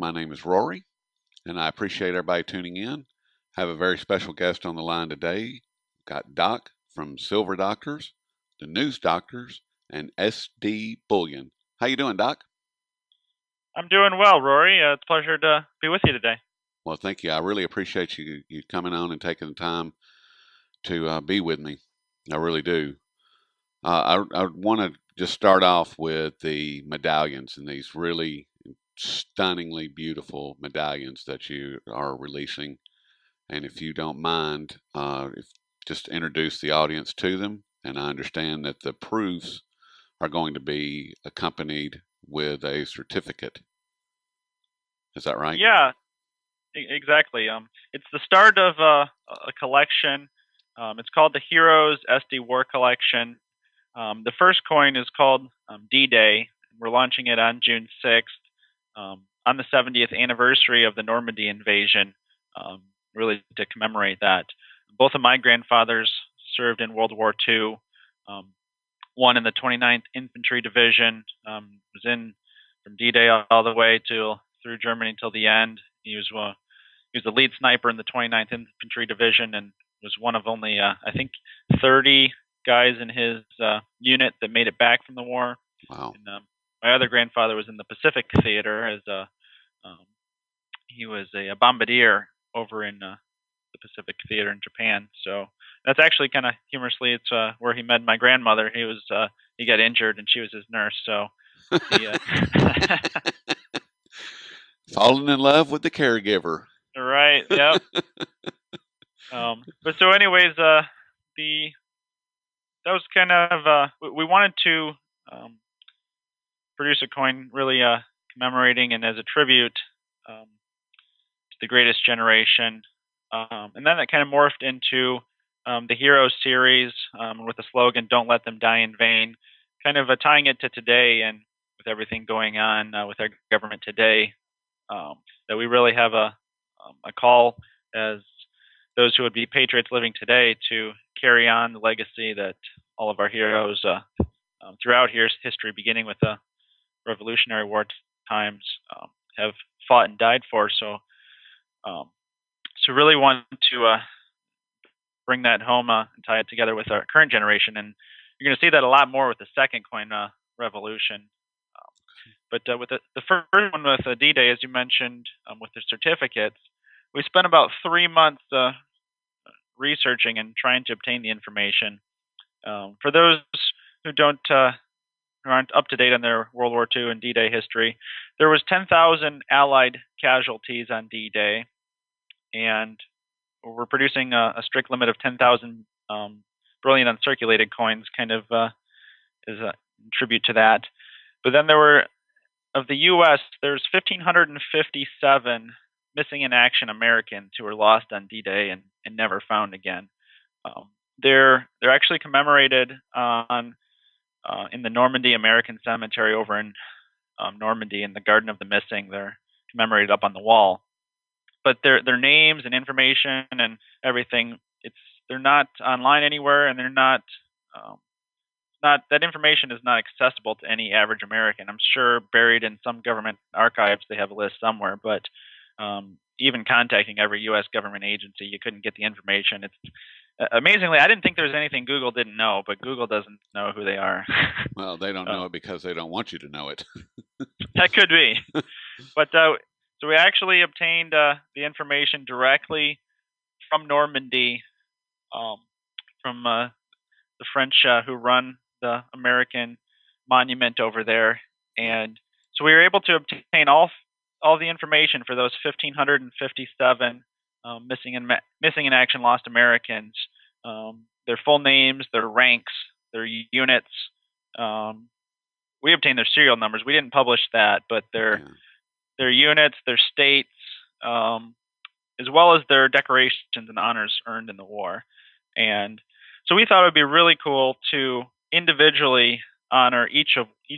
My name is Rory, and I appreciate everybody tuning in. Have a very special guest on the line today. We've got Doc from Silver Doctors, the News Doctors, and SD Bullion. How you doing, Doc? I'm doing well, Rory. It's a pleasure to be with you today. Well, thank you. I really appreciate you coming on and taking the time to be with me. I really do. I want to just start off with the medallions and these really stunningly beautiful medallions that you are releasing. And if you don't mind, just introduce the audience to them. And I understand that the proofs are going to be accompanied with a certificate. Is that right? Yeah, exactly. It's the start of a collection. It's called the Heroes SD War Collection. The first coin is called D-Day. We're launching it on June 6th, on the 70th anniversary of the Normandy invasion, really to commemorate that. Both of my grandfathers served in World War II. One in the 29th Infantry Division, was in from D-Day all the way through Germany till the end. He was the lead sniper in the 29th Infantry Division and was one of only I think 30 guys in his unit that made it back from the war. Wow. And, my other grandfather was in the Pacific Theater as he was a bombardier over in the Pacific Theater in Japan. So that's actually kind of humorously, it's where he met my grandmother. He got injured and she was his nurse. So he, falling in love with the caregiver. Right. Yep. But so, anyways, that was kind of we wanted to produce a coin really commemorating and as a tribute to the greatest generation, and then it kind of morphed into the Heroes series with the slogan "Don't let them die in vain," kind of tying it to today and with everything going on with our government today. That we really have a call as those who would be patriots living today to carry on the legacy that all of our heroes throughout history, beginning with the Revolutionary War times, have fought and died for. So really want to bring that home and tie it together with our current generation. And you're going to see that a lot more with the second coin revolution. But with the first one with D-Day, as you mentioned, with the certificates, we spent about 3 months researching and trying to obtain the information. For those who aren't up to date on their World War II and D-Day history, there was 10,000 Allied casualties on D-Day, and we're producing a strict limit of 10,000 brilliant uncirculated coins, kind of as a tribute to that. But then there were, of the U.S., there's 1,557 missing in action Americans who were lost on D-Day and never found again. They're actually commemorated in the Normandy American Cemetery over in Normandy in the Garden of the Missing. They're commemorated up on the wall. But their names and information and everything, they're not online anywhere, and they're not that information is not accessible to any average American. I'm sure buried in some government archives they have a list somewhere, but even contacting every U.S. government agency, you couldn't get the information. It's amazingly, I didn't think there was anything Google didn't know, but Google doesn't know who they are. Well, they don't know it because they don't want you to know it. That could be. But so we actually obtained the information directly from Normandy, from the French who run the American monument over there, and so we were able to obtain all the information for those 1,557 missing in action lost Americans, their full names, their ranks, their units. We obtained their serial numbers. We didn't publish that, but their units, their states, as well as their decorations and honors earned in the war. And so we thought it would be really cool to individually honor each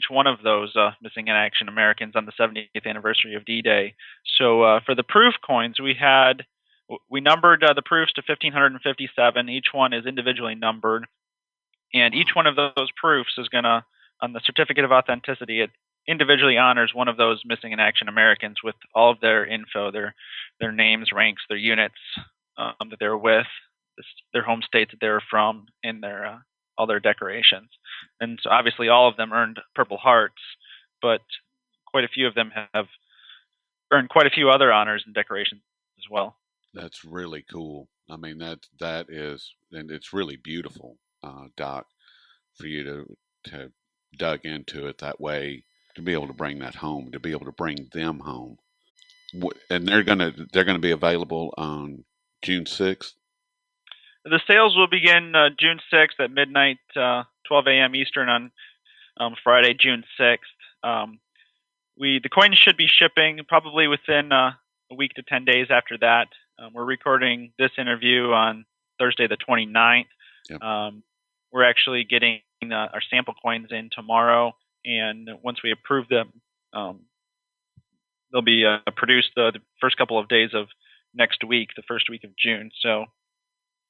one of those missing in action Americans on the 70th anniversary of D-Day. So for the proof coins, we numbered the proofs to 1,557. Each one is individually numbered, and each one of those proofs is going to, on the certificate of authenticity, individually honors one of those missing in action Americans with all of their info, their names, ranks, their units that they're with, their home states that they're from, and their all their decorations. And so obviously all of them earned Purple Hearts, but quite a few of them have earned quite a few other honors and decorations as well. That's really cool. I mean, that is, and it's really beautiful, Doc, for you to dug into it that way, to be able to bring that home, to be able to bring them home. And they're gonna be available on June 6th. The sales will begin June 6th at midnight, 12 a.m. Eastern on Friday, June 6th. The coins should be shipping probably within a week to 10 days after that. We're recording this interview on Thursday the 29th. Yep. We're actually getting our sample coins in tomorrow, and once we approve them, they'll be produced the first couple of days of next week, the first week of June. So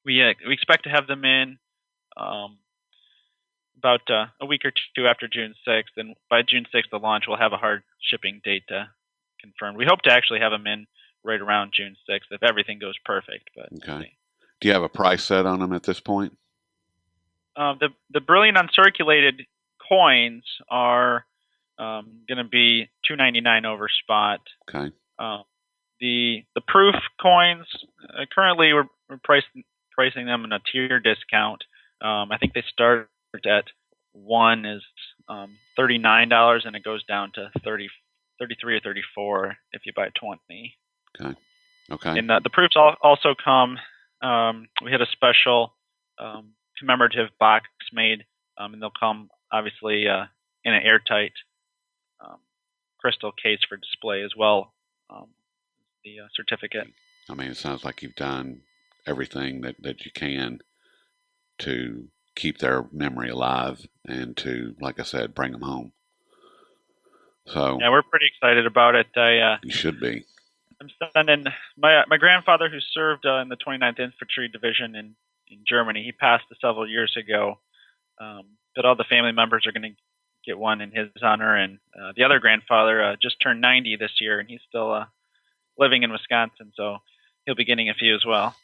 we expect to have them in about a week or two after June 6th, and by June 6th, the launch will have a hard shipping date confirmed. We hope to actually have them in right around June 6th if everything goes perfect. But okay. Do you have a price set on them at this point? The Brilliant Uncirculated coins are going to be $2.99 over spot. Okay. The proof coins currently we're pricing them in a tier discount. I think they start at one is $39 and it goes down to $33 or $34 if you buy 20. Okay. Okay. And the proofs also come. We had a special commemorative box made, and they'll come obviously in an airtight crystal case for display as well. The certificate. I mean, it sounds like you've done everything that you can to keep their memory alive and to, like I said, bring them home. So yeah, we're pretty excited about it. You should be. I'm sending my grandfather, who served in the 29th Infantry Division in Germany. He passed several years ago, but all the family members are going to get one in his honor. And the other grandfather just turned 90 this year, and he's still living in Wisconsin, so he'll be getting a few as well.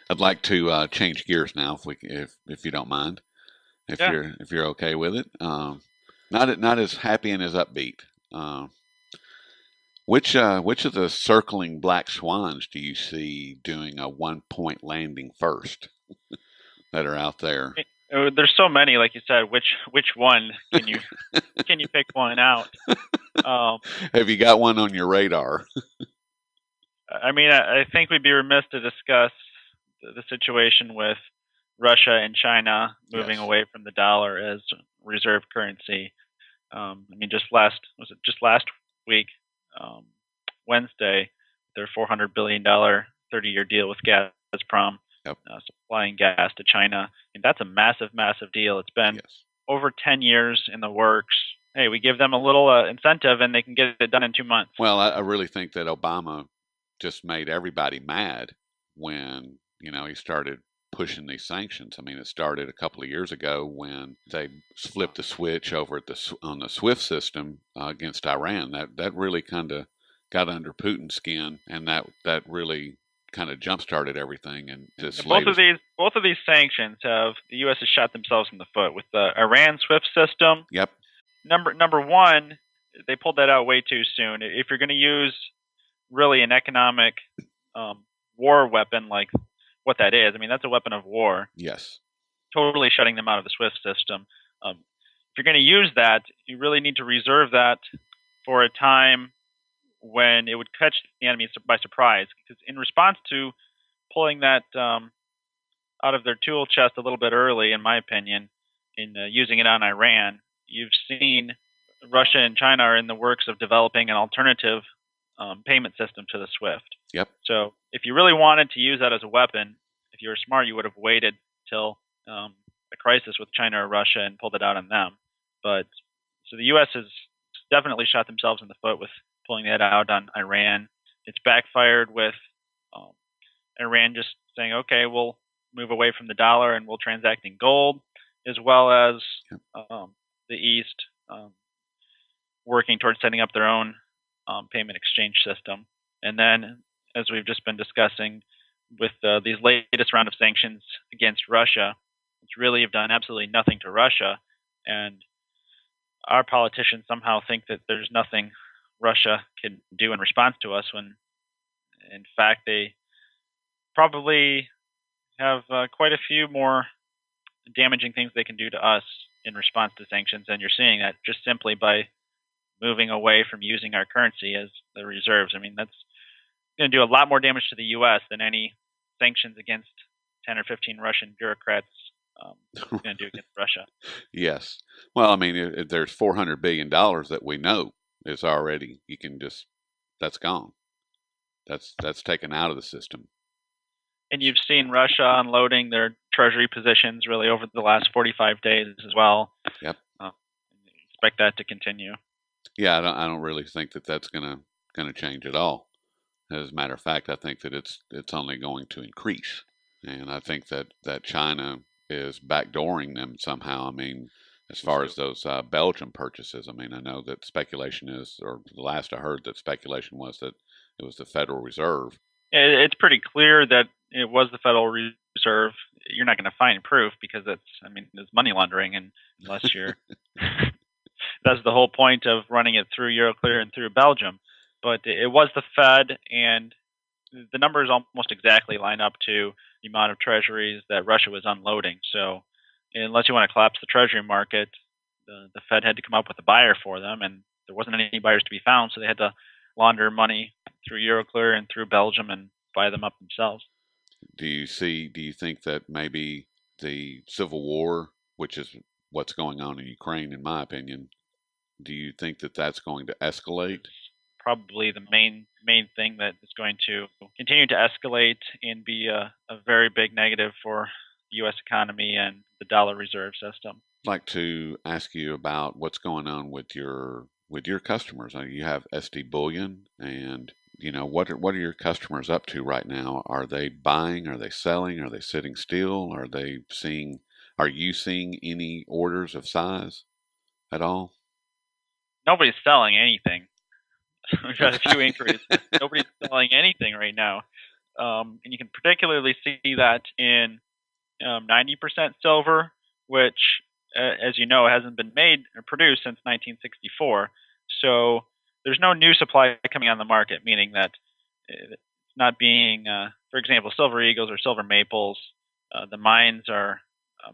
I'd like to change gears now, if you don't mind, if you're okay with it. Not as happy and as upbeat. Which of the circling black swans do you see doing a 1-point landing first that are out there? There's so many, like you said. Which one can you pick one out? Have you got one on your radar? I mean, I think we'd be remiss to discuss the situation with Russia and China moving away from the dollar as reserve currency. I mean, just last week, Wednesday, their $400 billion 30-year deal with Gazprom, supplying gas to China, and that's a massive, massive deal. It's been over 10 years in the works. Hey, we give them a little incentive, and they can get it done in 2 months. Well, I really think that Obama just made everybody mad when he started pushing these sanctions. I mean, it started a couple of years ago when they flipped the switch over on the SWIFT system against Iran. That really kind of got under Putin's skin, and that really kind of jump started everything. And both of these sanctions the U.S. has shot themselves in the foot with the Iran SWIFT system. Yep. Number one, they pulled that out way too soon. If you're going to use really an economic war weapon like what that is, I mean, that's a weapon of war. Yes. Totally shutting them out of the SWIFT system. If you're going to use that, you really need to reserve that for a time when it would catch the enemy by surprise. Because in response to pulling that out of their tool chest a little bit early, in my opinion, in using it on Iran, you've seen Russia and China are in the works of developing an alternative payment system to the SWIFT. Yep. So if you really wanted to use that as a weapon, if you were smart, you would have waited till a crisis with China or Russia and pulled it out on them. But so the U.S. has definitely shot themselves in the foot with pulling that out on Iran. It's backfired with Iran just saying, okay, we'll move away from the dollar and we'll transact in gold, as well as the East working towards setting up their own payment exchange system. And then, as we've just been discussing, with these latest round of sanctions against Russia, which really have done absolutely nothing to Russia, and our politicians somehow think that there's nothing Russia can do in response to us, when in fact they probably have quite a few more damaging things they can do to us in response to sanctions. And you're seeing that just simply by moving away from using our currency as the reserves. I mean, that's going to do a lot more damage to the U.S. than any sanctions against 10 or 15 Russian bureaucrats going to do against Russia. Yes. Well, I mean, there's $400 billion that we know is already, that's gone. That's taken out of the system. And you've seen Russia unloading their treasury positions really over the last 45 days as well. Yep. Expect that to continue. Yeah, I don't really think that that's gonna change at all. As a matter of fact, I think that it's only going to increase, and I think that China is backdooring them somehow. I mean, as far as those Belgium purchases, I mean, I know that speculation is, or the last I heard, that speculation was that it was the Federal Reserve. It's pretty clear that it was the Federal Reserve. You're not going to find proof because it's money laundering, and unless you're, that's the whole point of running it through Euroclear and through Belgium. But it was the Fed, and the numbers almost exactly line up to the amount of treasuries that Russia was unloading. So unless you want to collapse the treasury market, the Fed had to come up with a buyer for them, and there wasn't any buyers to be found, so they had to launder money through Euroclear and through Belgium and buy them up themselves. Do you think that maybe the civil war, which is what's going on in Ukraine, in my opinion, do you think that that's going to escalate? Probably the main thing that is going to continue to escalate and be a very big negative for the U.S. economy and the dollar reserve system. I'd like to ask you about what's going on with your customers. You have SD Bullion, and what are your customers up to right now? Are they buying? Are they selling? Are they sitting still? Are you seeing any orders of size at all? Nobody's selling anything. We've got a few inquiries. Nobody's selling anything right now. And you can particularly see that in 90% silver, which, as you know, hasn't been made or produced since 1964. So there's no new supply coming on the market, meaning that it's not being, for example, Silver Eagles or Silver Maples. The mines are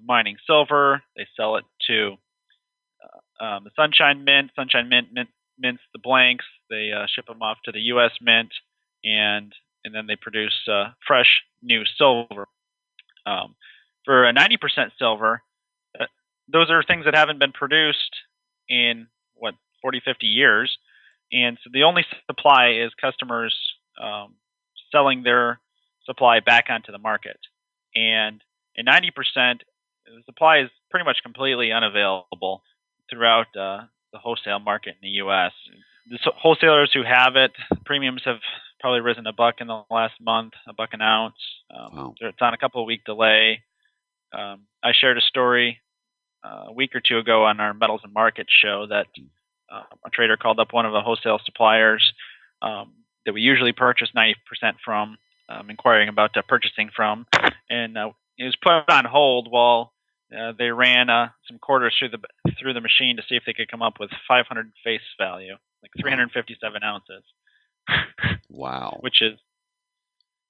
mining silver. They sell it to the Sunshine Mint. Sunshine Mint mints the blanks. They ship them off to the U.S. Mint, and then they produce fresh new silver. For a 90% silver, those are things that haven't been produced in 40, 50 years, and so the only supply is customers selling their supply back onto the market. And in 90%, the supply is pretty much completely unavailable throughout the wholesale market in the U.S. The wholesalers who have it, premiums have probably risen $1 in the last month, $1 an ounce. Wow. It's on a couple of week delay. I shared a story a week or two ago on our Metals and Markets show that a trader called up one of the wholesale suppliers that we usually purchase 90% from, inquiring about purchasing from, and it was put on hold while they ran some quarters through the machine to see if they could come up with 500 face value, like 357 ounces. Wow.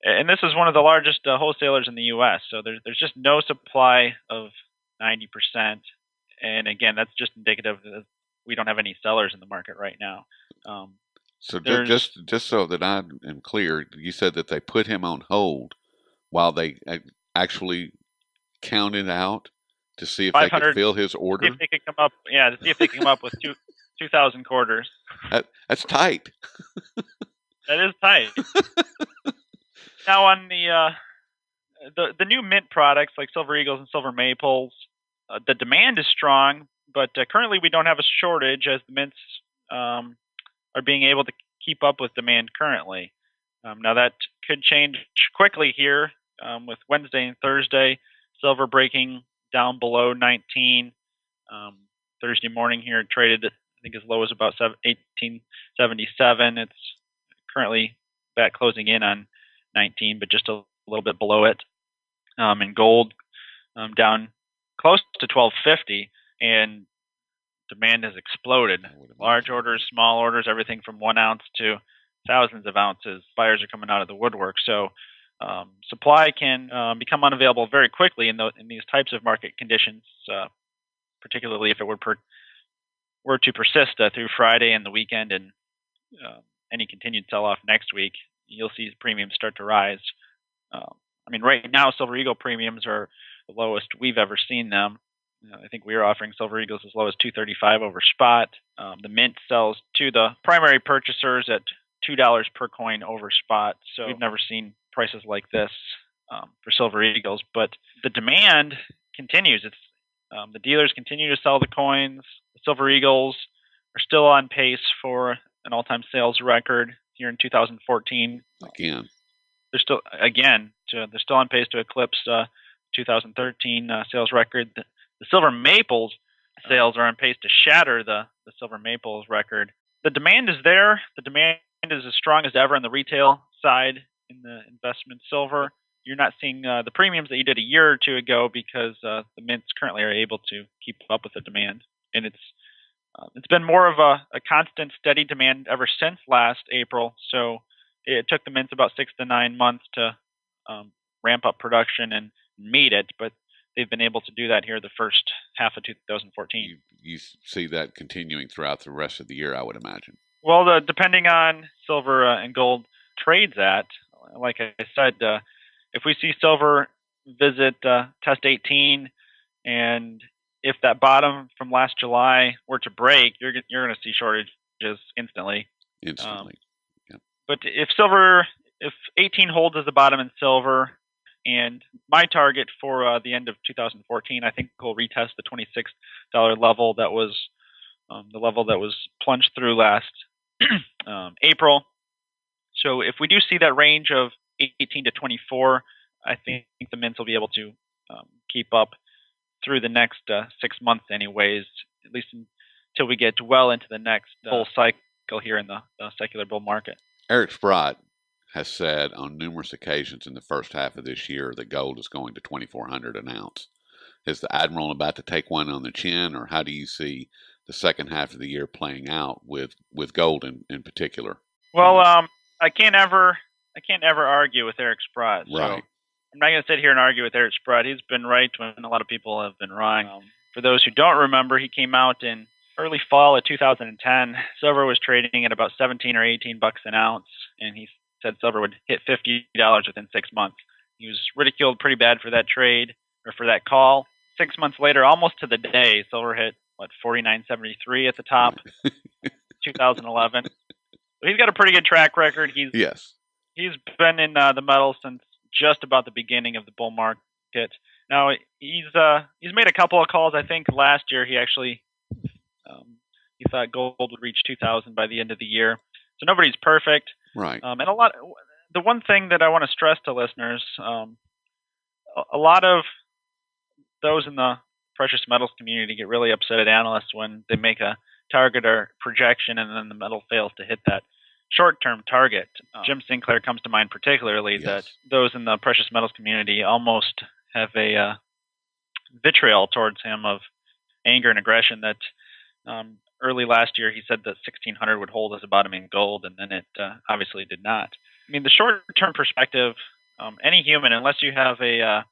And this is one of the largest wholesalers in the U.S. So there's just no supply of 90%. And again, that's just indicative that we don't have any sellers in the market right now. So just so that I am clear, you said that they put him on hold while they actually counted out to see if they could fill his order. See if they could come up, to see if they can come up with 2,000 quarters. That's tight. That is tight. Now on the new mint products like Silver Eagles and Silver Maples, the demand is strong, but currently we don't have a shortage as the mints are being able to keep up with demand currently. Now that could change quickly here with Wednesday and Thursday, silver breaking down below 19. Thursday morning here it traded, I think as low as about 1877. It's currently back closing in on 19, but just a little bit below it. And gold down close to 1250, and demand has exploded. Large orders, small orders, everything from 1 ounce to thousands of ounces. Buyers are coming out of the woodwork. So supply can become unavailable very quickly in these types of market conditions, particularly if it were to persist through Friday and the weekend and any continued sell-off next week. You'll see premiums start to rise. I mean, right now, Silver Eagle premiums are the lowest we've ever seen them. I think we are offering Silver Eagles as low as $235 over spot. The mint sells to the primary purchasers at $2 per coin over spot. So we've never seen prices like this for Silver Eagles. But the demand continues. The dealers continue to sell the coins. The Silver Eagles are still on pace for an all-time sales record here in 2014. Again. They're still on pace to eclipse 2013 sales record. The Silver Maples sales are on pace to shatter the Silver Maples record. The demand is there. The demand is as strong as ever on the retail side in the investment silver. You're not seeing the premiums that you did a year or two ago because the mints currently are able to keep up with the demand. And it's been more of a constant, steady demand ever since last April. So it took the mints about 6 to 9 months to ramp up production and meet it, but they've been able to do that here the first half of 2014. You see that continuing throughout the rest of the year, I would imagine. Well, depending on silver and gold trades at, like I said, if we see silver visit test 18, and if that bottom from last July were to break, you're going to see shortages instantly. Yep. But if 18 holds as the bottom in silver, and my target for the end of 2014, I think we'll retest the $26 level that was the level that was plunged through last April. So if we do see that range of 18 to 24, I think the mints will be able to keep up through the next 6 months anyways, at least until we get well into the next bull cycle here in the secular bull market. Eric Sprott has said on numerous occasions in the first half of this year that gold is going to $2,400 an ounce. Is the Admiral about to take one on the chin, or how do you see the second half of the year playing out with gold in particular? Well, I can't ever argue with Eric Sprott. So right. I'm not going to sit here and argue with Eric Sprott. He's been right when a lot of people have been wrong. For those who don't remember, he came out in early fall of 2010. Silver was trading at about 17 or 18 bucks an ounce, and he said silver would hit $50 within 6 months. He was ridiculed pretty bad for that trade, or for that call. 6 months later, almost to the day, silver hit, $49.73 at the top, 2011. So he's got a pretty good track record. He's been in the metal since just about the beginning of the bull market. Now, he's made a couple of calls. I think last year he actually he thought gold would reach 2,000 by the end of the year. So nobody's perfect. Right. And the one thing that I want to stress to listeners, a lot of those in the precious metals community get really upset at analysts when they make a target or projection and then the metal fails to hit that short-term target. Jim Sinclair comes to mind particularly. That those in the precious metals community almost have a vitriol towards him of anger and aggression that early last year he said that 1,600 would hold as a bottom in gold, and then it obviously did not. I mean, the short-term perspective, any human, unless you have a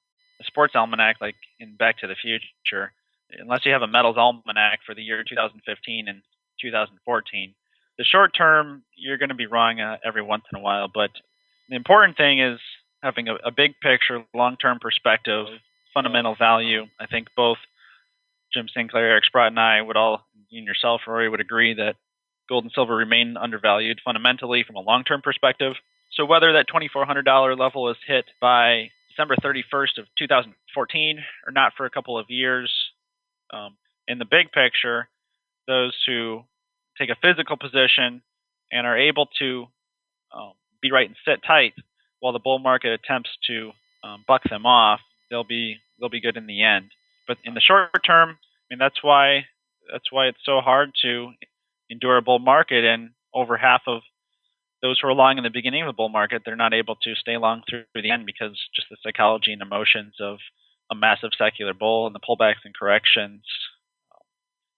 sports almanac like in Back to the Future, unless you have a metals almanac for the year 2015 and 2014, the short term, you're going to be wrong every once in a while. But the important thing is having a big picture, long-term perspective, fundamental value. I think both Jim Sinclair, Eric Sprott, and I would all, you and yourself, Rory, would agree that gold and silver remain undervalued fundamentally from a long-term perspective. So whether that $2,400 level is hit by December 31st of 2014 or not for a couple of years, in the big picture, those who take a physical position and are able to be right and sit tight while the bull market attempts to buck them off, they'll be good in the end. But in the short term, I mean, that's why it's so hard to endure a bull market, and over half of those who are long in the beginning of the bull market, they're not able to stay long through the end because just the psychology and emotions of a massive secular bull and the pullbacks and corrections.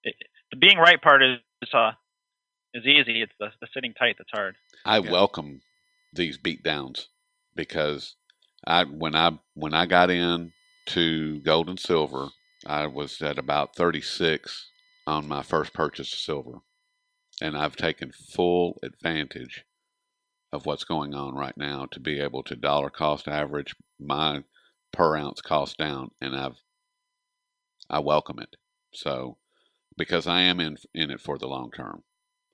The being right part is easy. It's the sitting tight that's hard. I welcome these beatdowns because when I got in to gold and silver, I was at about 36 on my first purchase of silver, and I've taken full advantage of what's going on right now to be able to dollar cost average my per ounce cost down, and I welcome it. So because I am in it for the long term.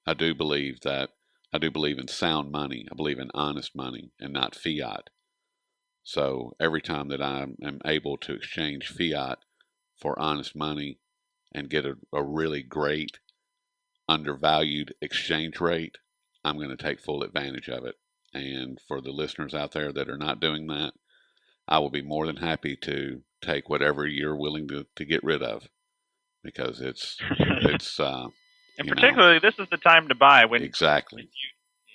I do believe in sound money. I believe in honest money and not fiat. So every time that I am able to exchange fiat for honest money and get a really great undervalued exchange rate, I'm going to take full advantage of it. And for the listeners out there that are not doing that, I will be more than happy to take whatever you're willing to get rid of, because it's and particularly this is the time to buy when exactly.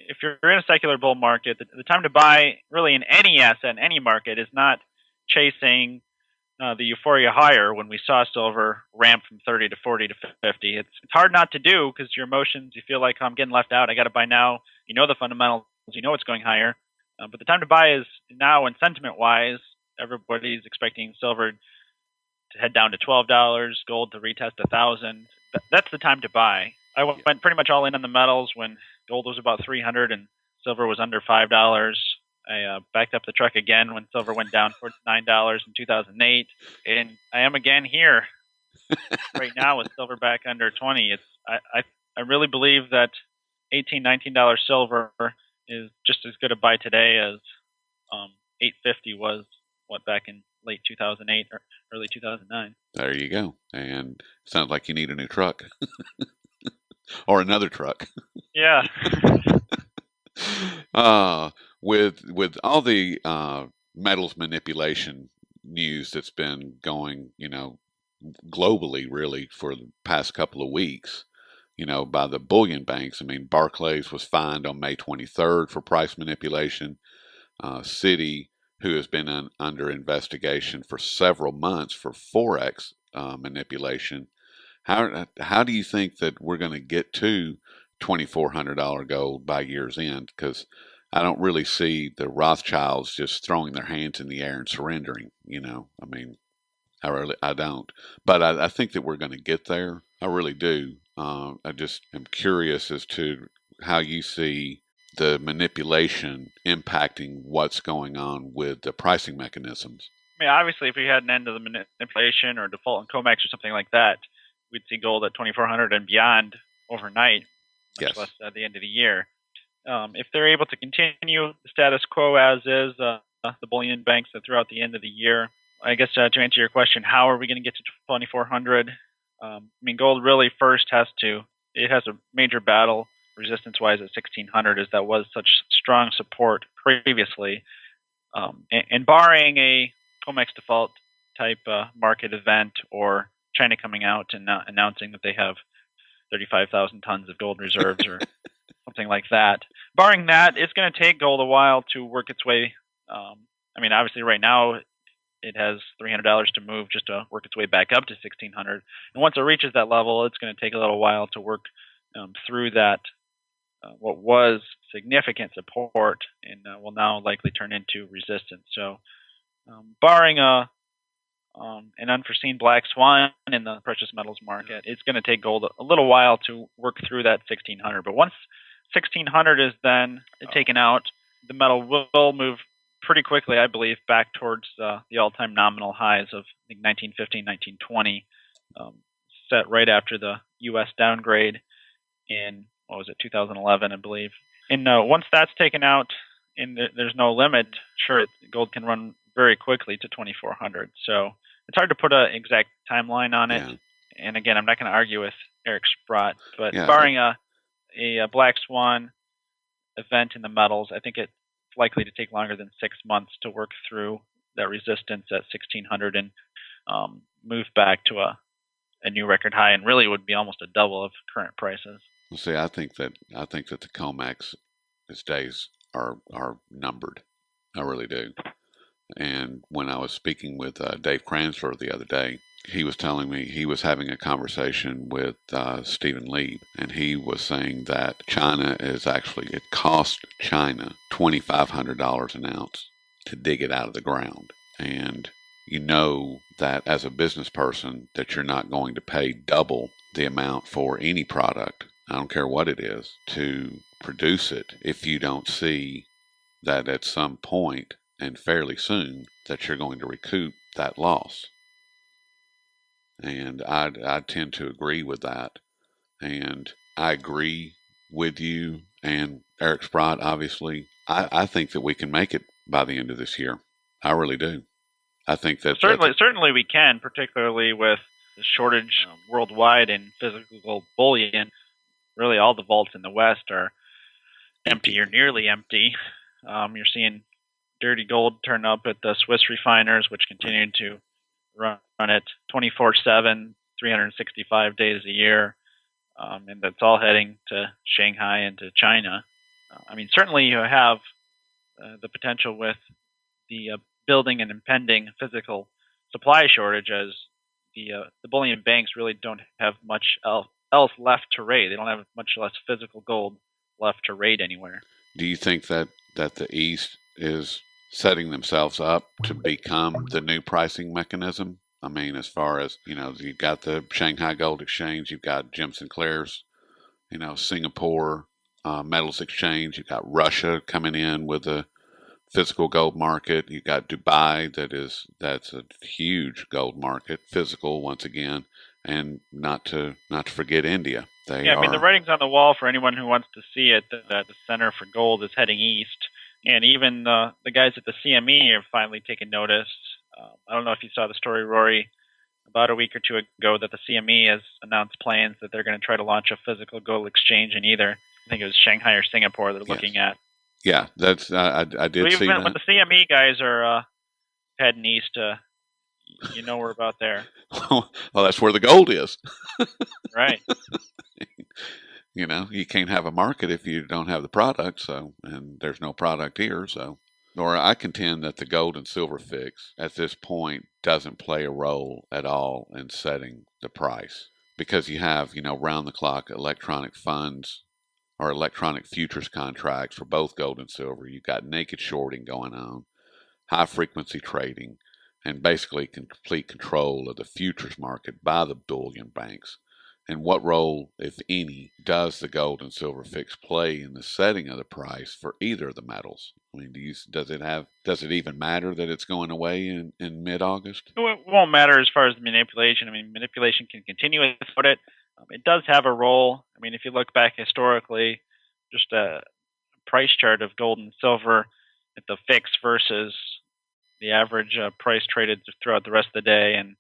If you're in a secular bull market, the time to buy really in any asset, in any market, is not chasing the euphoria higher when we saw silver ramp from 30 to 40 to 50. It's hard not to do because your emotions, you feel like, I'm getting left out. I got to buy now. You know the fundamentals. You know it's going higher. But the time to buy is now, and sentiment-wise, everybody's expecting silver to head down to $12, gold to retest 1,000. That's the time to buy. I went pretty much all in on the metals when gold was about 300 and silver was under $5. I backed up the truck again when silver went down towards $9 in 2008, and I am again here right now with silver back under 20. I really believe that $18, $19 silver is just as good a buy today as $8.50 was back in late 2008 or early 2009. There you go. And it sounds like you need a new truck. Or another truck. Yeah. With all the metals manipulation news that's been going, globally really for the past couple of weeks, by the bullion banks. I mean, Barclays was fined on May 23rd for price manipulation. Citi, who has been under investigation for several months for Forex manipulation. How do you think that we're going to get to $2,400 gold by year's end? Because I don't really see the Rothschilds just throwing their hands in the air and surrendering. I mean, I don't. But I think that we're going to get there. I really do. I just am curious as to how you see the manipulation impacting what's going on with the pricing mechanisms. I mean, obviously, if we had an end to the manipulation or default in COMEX or something like that, we'd see gold at 2,400 and beyond overnight, much less at the end of the year. If they're able to continue the status quo as is, the bullion banks throughout the end of the year, I guess to answer your question, how are we going to get to 2,400? I mean, gold really first has a major battle resistance-wise at 1,600, as that was such strong support previously. And barring a COMEX default type market event or China coming out and announcing that they have 35,000 tons of gold reserves or something like that. Barring that, it's going to take gold a while to work its way. I mean, obviously right now it has $300 to move just to work its way back up to 1,600. And once it reaches that level, it's going to take a little while to work through that, what was significant support and will now likely turn into resistance. So barring an unforeseen black swan in the precious metals market, it's going to take gold a little while to work through that 1,600. But once 1,600 is then taken out, the metal will move pretty quickly, I believe, back towards the all-time nominal highs of, I think, 1915, 1920, set right after the U.S. downgrade in, 2011, I believe. And once that's taken out and there's no limit, sure, gold can run very quickly to 2,400. So it's hard to put an exact timeline on it. Yeah. And again, I'm not going to argue with Eric Sprott, but barring a black swan event in the metals, I think it's likely to take longer than 6 months to work through that resistance at 1,600 and move back to a new record high, and really would be almost a double of current prices. Well, see, I think that the COMEX, its days are numbered. I really do. And when I was speaking with Dave Cransford the other day, he was telling me he was having a conversation with Stephen Lieb, and he was saying that China is actually, it cost China $2,500 an ounce to dig it out of the ground. And you know that as a business person that you're not going to pay double the amount for any product, I don't care what it is, to produce it if you don't see that at some point and fairly soon that you're going to recoup that loss. And I tend to agree with that. And I agree with you and Eric Sprott, obviously. I think that we can make it by the end of this year. I really do. I think that certainly we can, particularly with the shortage worldwide in physical gold bullion. Really, all the vaults in the West are empty or nearly empty. You're seeing dirty gold turn up at the Swiss refiners, which continue to run it 24/7, 365 days a year, and that's all heading to Shanghai and to China. Certainly you have the potential with the building and impending physical supply shortage, as the bullion banks really don't have much else left to raid. They don't have much less physical gold left to raid anywhere. Do you think that the East is setting themselves up to become the new pricing mechanism? I mean, as far as, you've got the Shanghai Gold Exchange, you've got Jim Sinclair's, Singapore Metals Exchange, you've got Russia coming in with a physical gold market, you've got Dubai that's a huge gold market, physical once again, and not to forget India. The writing's on the wall for anyone who wants to see it, that the center for gold is heading east. And even the guys at the CME have finally taken notice. I don't know if you saw the story, Rory, about a week or two ago, that the CME has announced plans that they're going to try to launch a physical gold exchange in either, I think it was Shanghai or Singapore they're looking at. Yeah, that's I did see that. When the CME guys are heading east, you know we're about there. Well, that's where the gold is. Right. You can't have a market if you don't have the product, and there's no product here, so. Nor I contend that the gold and silver fix at this point doesn't play a role at all in setting the price, because you have, round the clock electronic funds or electronic futures contracts for both gold and silver. You've got naked shorting going on, high frequency trading, and basically complete control of the futures market by the bullion banks. And what role, if any, does the gold and silver fix play in the setting of the price for either of the metals? I mean, does it even matter that it's going away in mid-August? It won't matter as far as the manipulation. Manipulation can continue without it. It does have a role. If you look back historically, just a price chart of gold and silver at the fix versus the average price traded throughout the rest of the day, and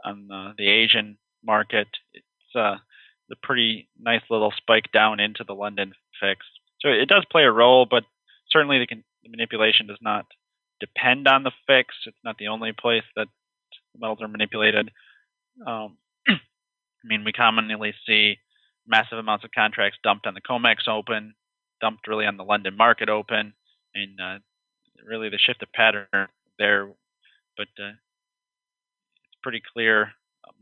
on the Asian market, it's a pretty nice little spike down into the London fix. So it does play a role, but certainly the manipulation does not depend on the fix. It's not the only place that the metals are manipulated. We commonly see massive amounts of contracts dumped on the COMEX Open, dumped really on the London Market Open, and really the shift of pattern there. But it's pretty clear,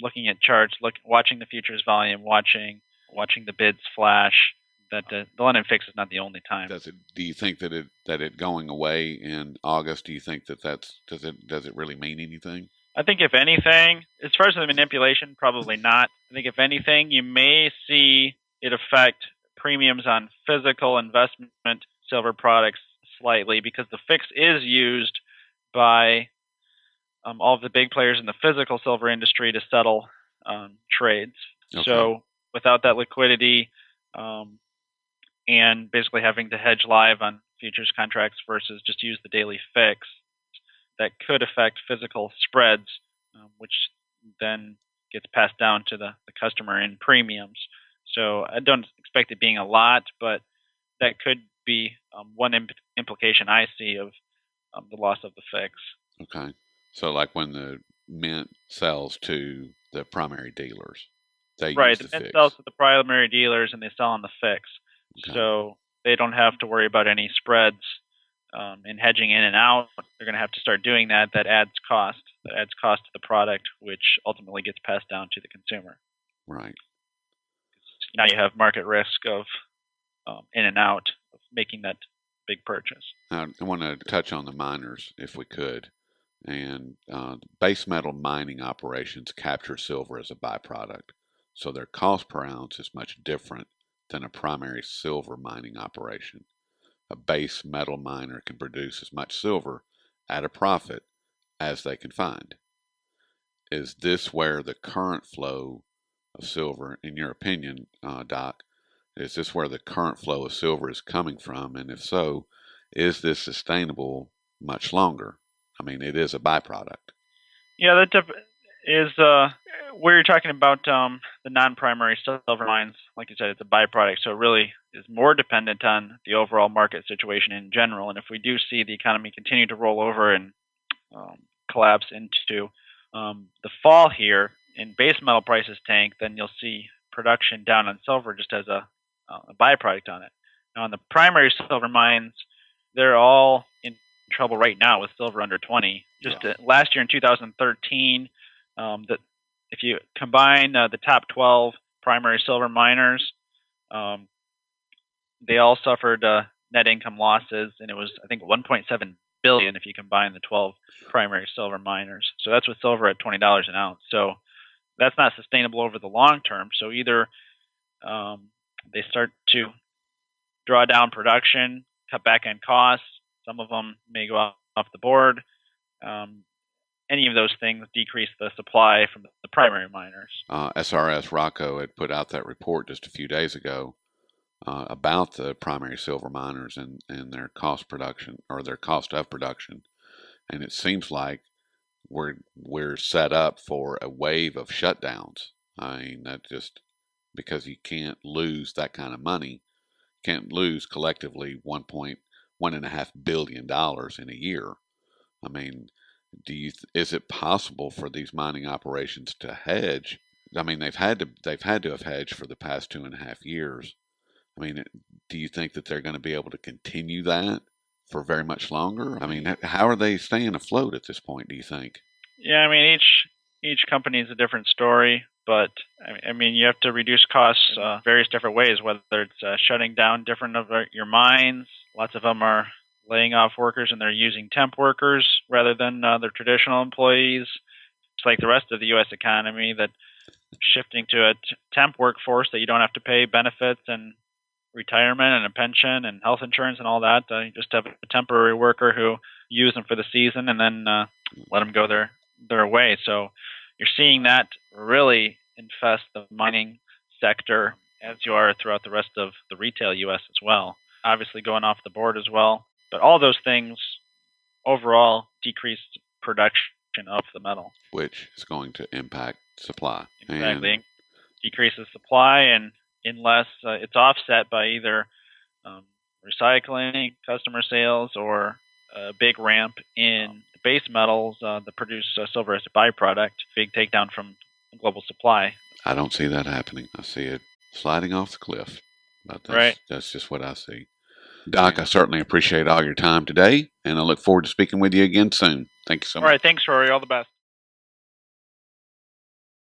looking at charts, watching the futures volume, watching the bids flash, that the London fix is not the only time. Do you think that it going away in August? Do you think does it really mean anything? I think if anything, as far as the manipulation, probably not. I think if anything, you may see it affect premiums on physical investment silver products slightly, because the fix is used by all of the big players in the physical silver industry to settle trades. Okay. So without that liquidity, and basically having to hedge live on futures contracts versus just use the daily fix, that could affect physical spreads, which then gets passed down to the customer in premiums. So I don't expect it being a lot, but that could be one implication I see of the loss of the fix. Okay. So like when the mint sells to the primary dealers, They Right. use The the mint fix. sells to the primary dealers, and they sell on the fix. Okay. So they don't have to worry about any spreads and hedging in and out. They're going to have to start doing that. That adds cost. That adds cost to the product, which ultimately gets passed down to the consumer. Right. Now you have market risk of in and out of making that big purchase. Now, I want to touch on the miners, if we could. And base metal mining operations capture silver as a byproduct, so their cost per ounce is much different than a primary silver mining operation. A base metal miner can produce as much silver at a profit as they can find. Is this where the current flow of silver, in your opinion, Doc, is this where the current flow of silver is coming from? And if so, is this sustainable much longer? I mean, it is a byproduct. Yeah, that is where you're talking about the non-primary silver mines. Like you said, it's a byproduct, so it really is more dependent on the overall market situation in general. And if we do see the economy continue to roll over and collapse into the fall here, and base metal prices tank, then you'll see production down on silver just as a byproduct on it. Now, on the primary silver mines, they're all in trouble right now with silver under 20. Just last year in 2013, that if you combine the top 12 primary silver miners, they all suffered net income losses, and it was, I think, 1.7 billion if you combine the 12 primary silver miners. So that's with silver at $20 an ounce. So that's not sustainable over the long term. So either they start to draw down production, cut back on costs. Some of them may go off the board. Any of those things decrease the supply from the primary miners. SRS Rocco had put out that report just a few days ago about the primary silver miners and their cost production, or their cost of production. And it seems like we're set up for a wave of shutdowns. I mean, that just because you can't lose that kind of money, can't lose collectively $1.5 billion in a year. I mean, is it possible for these mining operations to hedge? I mean, they've had to have hedged for the past 2.5 years. I mean, do you think that they're going to be able to continue that for very much longer? I mean, how are they staying afloat at this point, do you think? Yeah, I mean, each company is a different story, but I mean, you have to reduce costs various different ways, whether it's shutting down different of your mines. Lots of them are laying off workers, and they're using temp workers rather than their traditional employees. It's like the rest of the U.S. economy, that shifting to a temp workforce that you don't have to pay benefits and retirement and a pension and health insurance and all that. You just have a temporary worker who use them for the season and then let them go their way. So you're seeing that really infest the mining sector, as you are throughout the rest of the retail U.S. as well. Obviously going off the board as well. But all those things overall decrease production of the metal, which is going to impact supply. Exactly. And decreases supply, and unless it's offset by either recycling, customer sales, or a big ramp in the base metals that produce silver as a byproduct, big takedown from global supply. I don't see that happening. I see it sliding off the cliff. But that's just what I see. Doc, I certainly appreciate all your time today, and I look forward to speaking with you again soon. Thank you so much. All right, thanks, Rory. All the best.